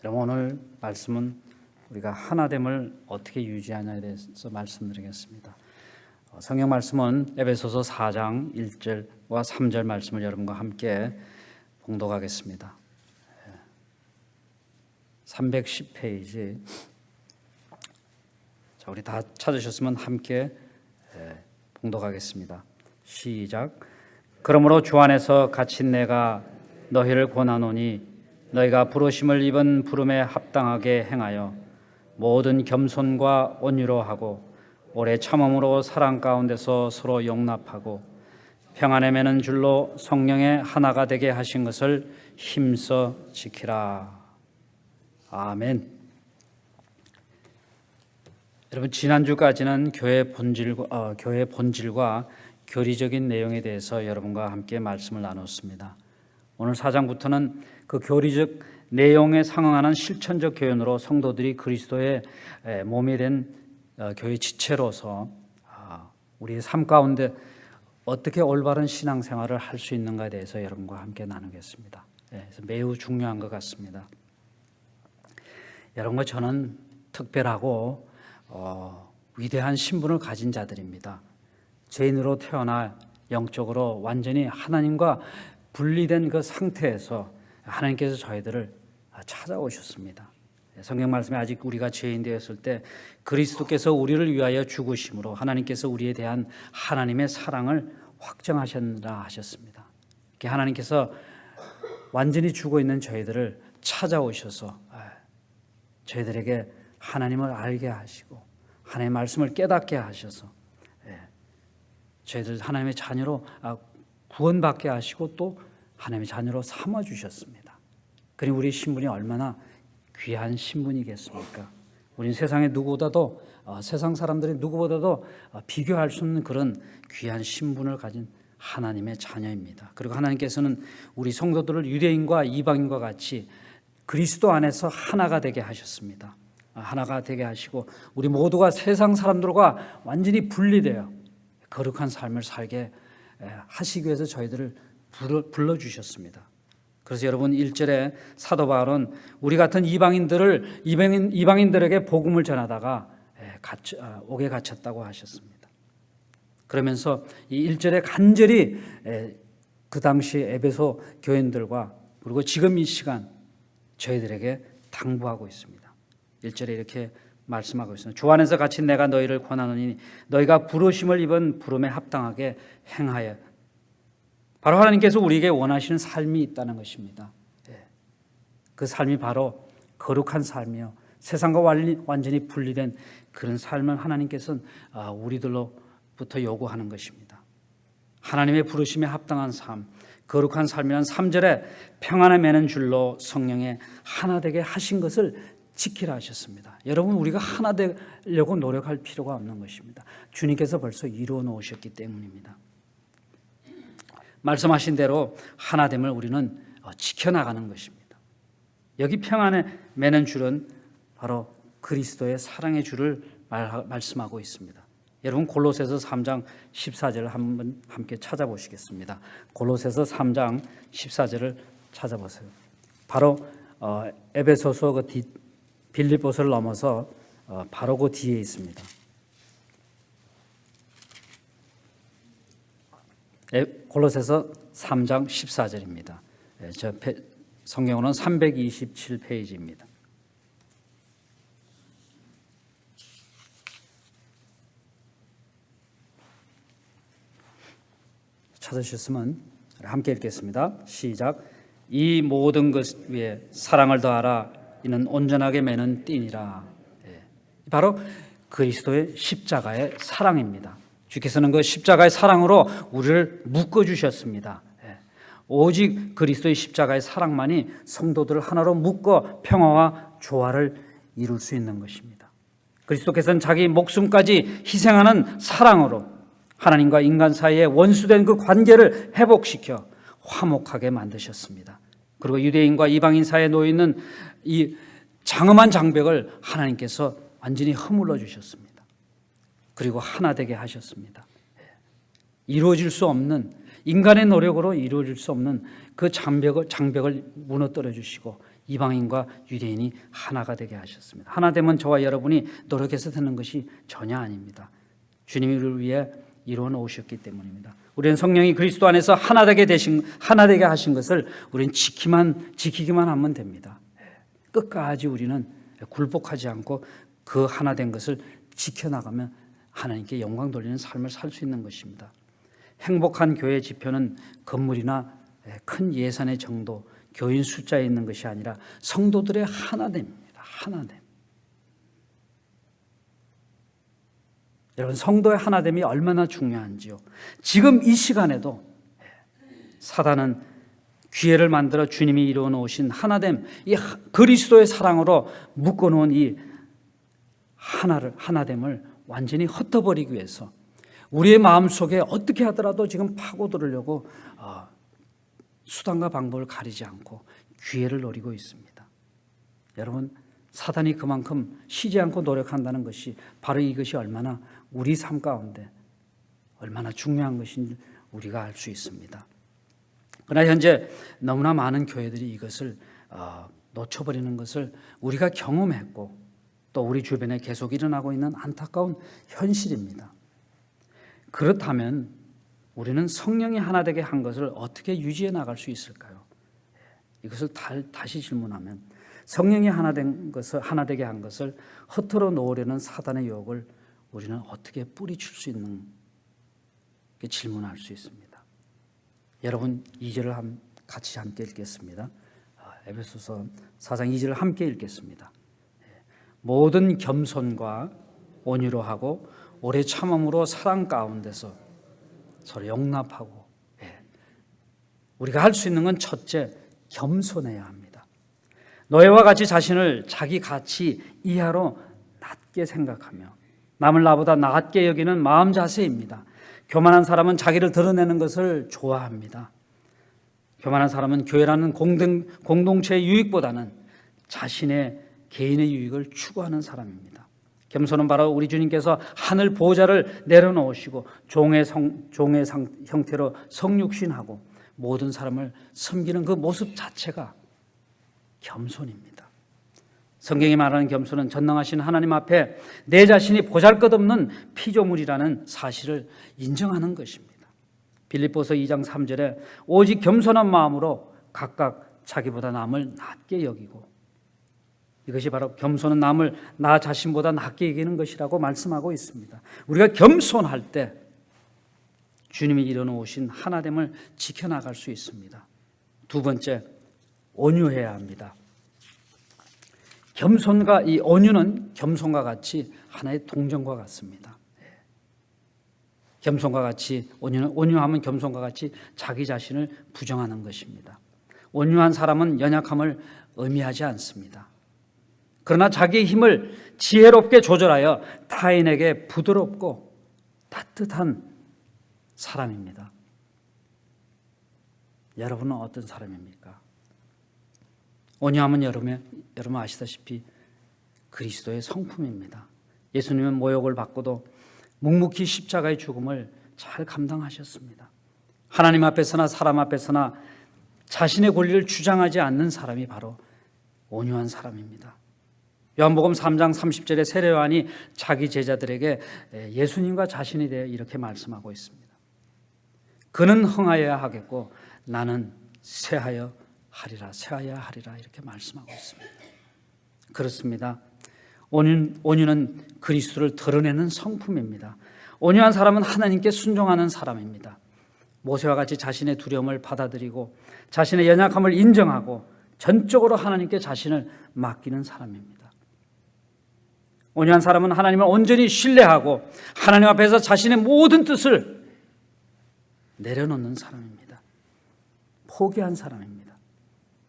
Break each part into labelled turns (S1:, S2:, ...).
S1: 여러분, 오늘 말씀은 우리가 하나됨을 어떻게 유지하냐에 대해서 말씀드리겠습니다. 성경 말씀은 에베소서 4장 1절과 3절 말씀을 여러분과 함께 봉독하겠습니다. 310페이지. 자, 우리 다 찾으셨으면 함께 봉독하겠습니다. 시작. 그러므로 주 안에서 갇힌 내가 너희를 권하노니 너희가 부르심을 입은 부름에 합당하게 행하여 모든 겸손과 온유로 하고 오래 참음으로 사랑 가운데서 서로 용납하고 평안에 매는 줄로 성령의 하나가 되게 하신 것을 힘써 지키라. 아멘. 여러분, 지난주까지는 교회의 본질과 교리적인 내용에 대해서 여러분과 함께 말씀을 나눴습니다. 오늘 4장부터는 그 교리적 내용에 상응하는 실천적 교훈으로 성도들이 그리스도의 몸이 된 교회 지체로서 우리의 삶 가운데 어떻게 올바른 신앙생활을 할 수 있는가에 대해서 여러분과 함께 나누겠습니다. 그래서 매우 중요한 것 같습니다. 여러분과 저는 특별하고 위대한 신분을 가진 자들입니다. 죄인으로 태어나 영적으로 완전히 하나님과 분리된 그 상태에서 하나님께서 저희들을 찾아오셨습니다. 성경 말씀에 아직 우리가 죄인 되었을 때 그리스도께서 우리를 위하여 죽으심으로 하나님께서 우리에 대한 하나님의 사랑을 확정하셨느라 하셨습니다. 하나님께서 완전히 죽어 있는 저희들을 찾아오셔서 저희들에게 하나님을 알게 하시고 하나님의 말씀을 깨닫게 하셔서 저희들 하나님의 자녀로 구원받게 하시고 또 하나님의 자녀로 삼아주셨습니다. 그리고 우리 신분이 얼마나 귀한 신분이겠습니까? 우리는 세상의 누구보다도 세상 사람들이 누구보다도 비교할 수 없는 그런 귀한 신분을 가진 하나님의 자녀입니다. 그리고 하나님께서는 우리 성도들을 유대인과 이방인과 같이 그리스도 안에서 하나가 되게 하셨습니다. 하나가 되게 하시고 우리 모두가 세상 사람들과 완전히 분리되어 거룩한 삶을 살게 하시기 위해서 저희들을 불러주셨습니다. 그래서 여러분 1절에 사도 바울은 우리 같은 이방인들에게 복음을 전하다가 옥에 갇혔다고 하셨습니다. 그러면서 이 1절에 간절히 그 당시 에베소 교인들과 그리고 지금 이 시간 저희들에게 당부하고 있습니다. 1절에 이렇게 말씀하고 있습니다. 주 안에서 갇힌 내가 너희를 권하노니 너희가 부르심을 입은 부름에 합당하게 행하여. 바로 하나님께서 우리에게 원하시는 삶이 있다는 것입니다. 그 삶이 바로 거룩한 삶이요, 세상과 완전히 분리된 그런 삶을 하나님께서는 우리들로부터 요구하는 것입니다. 하나님의 부르심에 합당한 삶, 거룩한 삶이란 3절에 평안에 매는 줄로 성령의 하나 되게 하신 것을 지키라 하셨습니다. 여러분, 우리가 하나 되려고 노력할 필요가 없는 것입니다. 주님께서 벌써 이루어 놓으셨기 때문입니다. 말씀하신 대로 하나됨을 우리는 지켜나가는 것입니다. 여기 평안에 매는 줄은 바로 그리스도의 사랑의 줄을 말씀하고 있습니다. 여러분, 골로새서 3장 14절을 한번 함께 찾아보시겠습니다. 골로새서 3장 14절을 찾아보세요. 바로 에베소서 그 빌립보서를 넘어서 바로 그 뒤에 있습니다. 골로새서 3장 14절입니다. 저 성경으로는 327페이지입니다. 찾으셨으면 함께 읽겠습니다. 시작. 이 모든 것 위에 사랑을 더하라. 이는 온전하게 매는 띠니라. 바로 그리스도의 십자가의 사랑입니다. 주께서는 그 십자가의 사랑으로 우리를 묶어주셨습니다. 오직 그리스도의 십자가의 사랑만이 성도들을 하나로 묶어 평화와 조화를 이룰 수 있는 것입니다. 그리스도께서는 자기 목숨까지 희생하는 사랑으로 하나님과 인간 사이에 원수된 그 관계를 회복시켜 화목하게 만드셨습니다. 그리고 유대인과 이방인 사이에 놓여있는 이 장엄한 장벽을 하나님께서 완전히 허물러 주셨습니다. 그리고 하나 되게 하셨습니다. 이루어질 수 없는, 인간의 노력으로 이루어질 수 없는 그 장벽을 무너뜨려 주시고 이방인과 유대인이 하나가 되게 하셨습니다. 하나됨은 저와 여러분이 노력해서 되는 것이 전혀 아닙니다. 주님이 우리를 위해 이루어 놓으셨기 때문입니다. 우리는 성령이 그리스도 안에서 하나 되게 하신 것을 우리는 지키기만 하면 됩니다. 끝까지 우리는 굴복하지 않고 그 하나 된 것을 지켜나가면 하나님께 영광 돌리는 삶을 살 수 있는 것입니다. 행복한 교회 지표는 건물이나 큰 예산의 정도, 교인 숫자에 있는 것이 아니라 성도들의 하나됨입니다. 하나됨. 여러분, 성도의 하나됨이 얼마나 중요한지요. 지금 이 시간에도 사단은 기회를 만들어 주님이 이루어 놓으신 하나됨, 이 그리스도의 사랑으로 묶어놓은 이 하나됨을 완전히 흩어버리기 위해서 우리의 마음속에 어떻게 하더라도 지금 파고들으려고 수단과 방법을 가리지 않고 기회를 노리고 있습니다. 여러분, 사단이 그만큼 쉬지 않고 노력한다는 것이 바로 이것이 얼마나 우리 삶 가운데 얼마나 중요한 것인지 우리가 알 수 있습니다. 그러나 현재 너무나 많은 교회들이 이것을 놓쳐버리는 것을 우리가 경험했고 또 우리 주변에 계속 일어나고 있는 안타까운 현실입니다. 그렇다면 우리는 성령이 하나 되게 한 것을 어떻게 유지해 나갈 수 있을까요? 이것을 다시 질문하면 성령이 하나 되게 한 것을 허투루 놓으려는 사단의 유혹을 우리는 어떻게 뿌리칠 수 있는 질문할 수 있습니다. 여러분, 2절을 같이 함께 읽겠습니다. 에베소서 4장 2절을 함께 읽겠습니다. 모든 겸손과 온유로 하고 오래 참음으로 사랑 가운데서 서로 용납하고, 우리가 할 수 있는 건 첫째, 겸손해야 합니다. 너희와 같이 자신을 자기 가치 이하로 낮게 생각하며 남을 나보다 낮게 여기는 마음 자세입니다. 교만한 사람은 자기를 드러내는 것을 좋아합니다. 교만한 사람은 교회라는 공동체의 유익보다는 자신의 개인의 유익을 추구하는 사람입니다. 겸손은 바로 우리 주님께서 하늘 보좌를 내려놓으시고 종의 형태로 성육신하고 모든 사람을 섬기는 그 모습 자체가 겸손입니다. 성경이 말하는 겸손은 전능하신 하나님 앞에 내 자신이 보잘것없는 피조물이라는 사실을 인정하는 것입니다. 빌립보서 2장 3절에 오직 겸손한 마음으로 각각 자기보다 남을 낮게 여기고, 이것이 바로 겸손은 남을 나 자신보다 낮게 여기는 것이라고 말씀하고 있습니다. 우리가 겸손할 때 주님이 이뤄놓으신 하나됨을 지켜나갈 수 있습니다. 두 번째, 온유해야 합니다. 겸손과 이 온유는 겸손과 같이 하나의 동정과 같습니다. 겸손과 같이 온유함은 겸손과 같이 자기 자신을 부정하는 것입니다. 온유한 사람은 연약함을 의미하지 않습니다. 그러나 자기의 힘을 지혜롭게 조절하여 타인에게 부드럽고 따뜻한 사람입니다. 여러분은 어떤 사람입니까? 온유함은 여러분 아시다시피 그리스도의 성품입니다. 예수님은 모욕을 받고도 묵묵히 십자가의 죽음을 잘 감당하셨습니다. 하나님 앞에서나 사람 앞에서나 자신의 권리를 주장하지 않는 사람이 바로 온유한 사람입니다. 요한복음 3장 30절에 세례 요한이 자기 제자들에게 예수님과 자신에 대해 이렇게 말씀하고 있습니다. 그는 흥하여야 하겠고 나는 쇠하여야 하리라 이렇게 말씀하고 있습니다. 그렇습니다. 온유는 그리스도를 드러내는 성품입니다. 온유한 사람은 하나님께 순종하는 사람입니다. 모세와 같이 자신의 두려움을 받아들이고 자신의 연약함을 인정하고 전적으로 하나님께 자신을 맡기는 사람입니다. 온유한 사람은 하나님을 온전히 신뢰하고 하나님 앞에서 자신의 모든 뜻을 내려놓는 사람입니다. 포기한 사람입니다.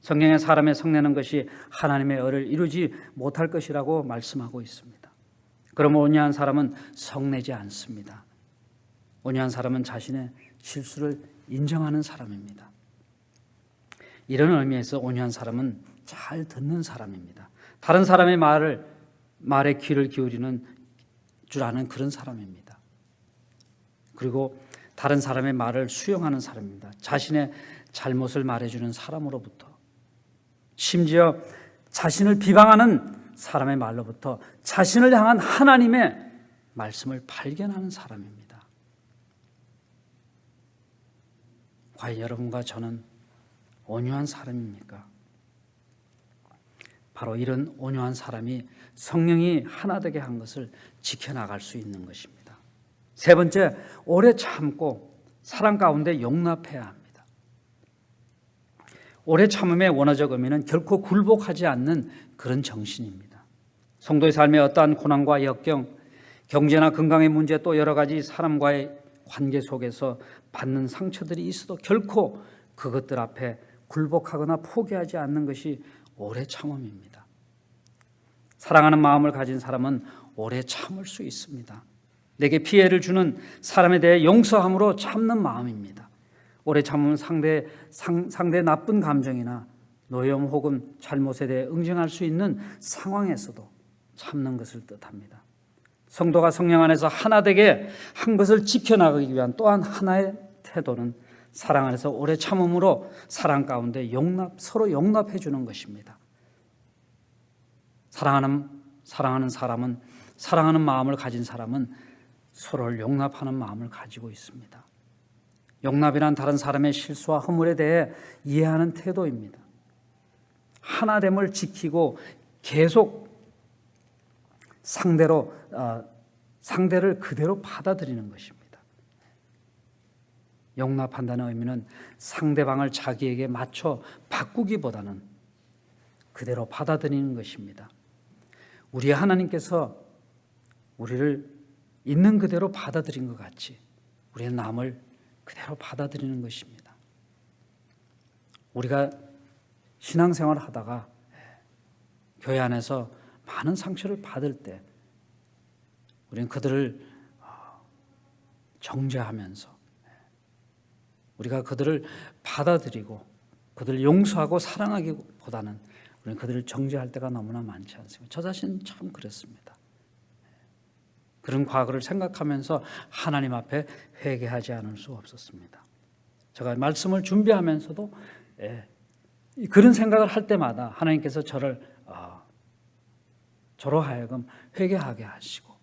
S1: 성경에 사람의 성내는 것이 하나님의 의를 이루지 못할 것이라고 말씀하고 있습니다. 그러면 온유한 사람은 성내지 않습니다. 온유한 사람은 자신의 실수를 인정하는 사람입니다. 이런 의미에서 온유한 사람은 잘 듣는 사람입니다. 다른 사람의 말에 귀를 기울이는 줄 아는 그런 사람입니다. 그리고 다른 사람의 말을 수용하는 사람입니다. 자신의 잘못을 말해주는 사람으로부터 심지어 자신을 비방하는 사람의 말로부터 자신을 향한 하나님의 말씀을 발견하는 사람입니다. 과연 여러분과 저는 온유한 사람입니까? 바로 이런 온유한 사람이 성령이 하나 되게 한 것을 지켜나갈 수 있는 것입니다. 세 번째, 오래 참고 사랑 가운데 용납해야 합니다. 오래 참음의 원어적 의미는 결코 굴복하지 않는 그런 정신입니다. 성도의 삶의 어떠한 고난과 역경, 경제나 건강의 문제, 또 여러 가지 사람과의 관계 속에서 받는 상처들이 있어도 결코 그것들 앞에 굴복하거나 포기하지 않는 것이 오래 참음입니다. 사랑하는 마음을 가진 사람은 오래 참을 수 있습니다. 내게 피해를 주는 사람에 대해 용서함으로 참는 마음입니다. 오래 참으면 상대의 나쁜 감정이나 노여움 혹은 잘못에 대해 응징할 수 있는 상황에서도 참는 것을 뜻합니다. 성도가 성령 안에서 하나 되게 한 것을 지켜나가기 위한 또한 하나의 태도는 사랑 안에서 오래 참음으로 사랑 가운데 서로 용납해 주는 것입니다. 사랑하는 사람은, 사랑하는 마음을 가진 사람은 서로를 용납하는 마음을 가지고 있습니다. 용납이란 다른 사람의 실수와 허물에 대해 이해하는 태도입니다. 하나됨을 지키고 계속 상대를 그대로 받아들이는 것입니다. 용납한다는 의미는 상대방을 자기에게 맞춰 바꾸기보다는 그대로 받아들이는 것입니다. 우리 하나님께서 우리를 있는 그대로 받아들인 것 같이 우리는 남을 그대로 받아들이는 것입니다. 우리가 신앙생활을 하다가 교회 안에서 많은 상처를 받을 때 우리는 그들을 정죄하면서 우리가 그들을 받아들이고 그들을 용서하고 사랑하기보다는 우리는 그들을 정죄할 때가 너무나 많지 않습니까? 저 자신은 참 그랬습니다. 그런 과거를 생각하면서 하나님 앞에 회개하지 않을 수 없었습니다. 제가 말씀을 준비하면서도 그런 생각을 할 때마다 하나님께서 저로 하여금 회개하게 하시고,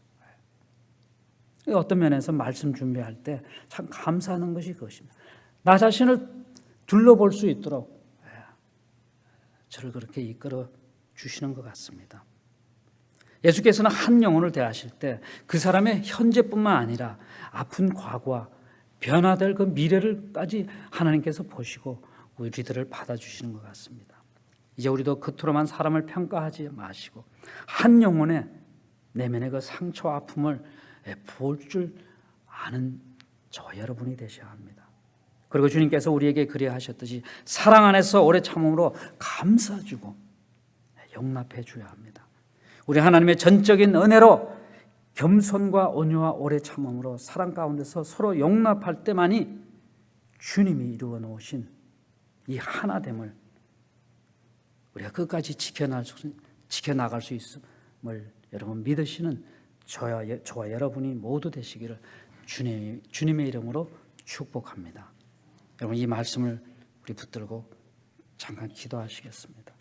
S1: 어떤 면에서 말씀 준비할 때 참 감사하는 것이 그것입니다. 나 자신을 둘러볼 수 있도록 저를 그렇게 이끌어 주시는 것 같습니다. 예수께서는 한 영혼을 대하실 때 그 사람의 현재뿐만 아니라 아픈 과거와 변화될 그 미래를까지 하나님께서 보시고 우리들을 받아주시는 것 같습니다. 이제 우리도 겉으로만 사람을 평가하지 마시고 한 영혼의 내면의 그 상처와 아픔을 볼 줄 아는 저와 여러분이 되셔야 합니다. 그리고 주님께서 우리에게 그리하셨듯이 사랑 안에서 오래 참음으로 감싸주고 용납해 줘야 합니다. 우리 하나님의 전적인 은혜로 겸손과 온유와 오래 참음으로 사랑 가운데서 서로 용납할 때만이 주님이 이루어 놓으신 이 하나됨을 우리가 끝까지 지켜나갈 수 있음을 여러분 믿으시는 저와 여러분이 모두 되시기를 주님의 이름으로 축복합니다. 여러분 이 말씀을 우리 붙들고 잠깐 기도하시겠습니다.